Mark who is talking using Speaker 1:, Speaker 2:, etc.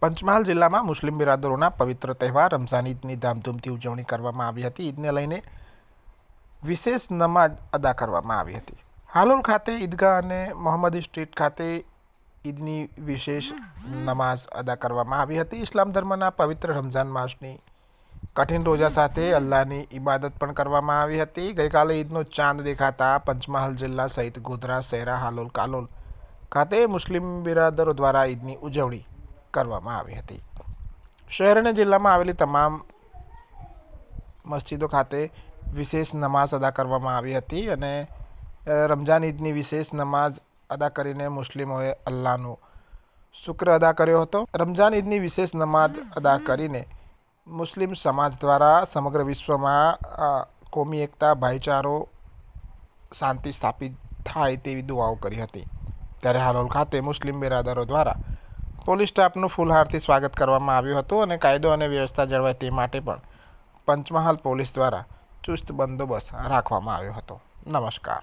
Speaker 1: પંચમહાલ જિલ્લામાં મુસ્લિમ બિરાદરોના પવિત્ર તહેવાર રમઝાન ઈદની ધામધૂમથી ઉજવણી કરવામાં આવી હતી. ઈદને લઈને વિશેષ નમાજ અદા કરવામાં આવી હતી. હાલોલ ખાતે ઈદગાહ અને મોહમ્મદી સ્ટ્રીટ ખાતે ઈદની વિશેષ નમાઝ અદા કરવામાં આવી હતી. ઇસ્લામ ધર્મના પવિત્ર રમઝાન માસની કઠિન રોજા સાથે અલ્લાહની ઇબાદત પણ કરવામાં આવી હતી. ગઈકાલે ઈદનો ચાંદ દેખાતા પંચમહાલ જિલ્લા સહિત ગોધરા, શહેરા, હાલોલ, કાલોલ ખાતે મુસ્લિમ બિરાદરો દ્વારા ઈદની ઉજવણી કરવામાં આવી હતી. શહેર અને જિલ્લામાં આવેલી તમામ મસ્જિદો ખાતે વિશેષ નમાઝ અદા કરવામાં આવી હતી અને રમઝાન ઈદની વિશેષ નમાઝ અદા કરીને મુસ્લિમોએ અલ્લાહનો શુક્ર અદા કર્યો હતો. રમઝાન ઈદની વિશેષ નમાઝ અદા કરીને મુસ્લિમ સમાજ દ્વારા સમગ્ર વિશ્વમાં કોમી એકતા, ભાઈચારો, શાંતિ સ્થાપિત થાય તેવી દુઆઓ કરી હતી. ત્યારે હાલોલ ખાતે મુસ્લિમ બિરાદરો દ્વારા પોલીસ સ્ટાફનું ફૂલહારથી સ્વાગત કરવામાં આવ્યું હતું અને કાયદો અને વ્યવસ્થા જળવાય તે માટે પણ પંચમહાલ પોલીસ દ્વારા ચુસ્ત બંદોબસ્ત રાખવામાં આવ્યો હતો. નમસ્કાર.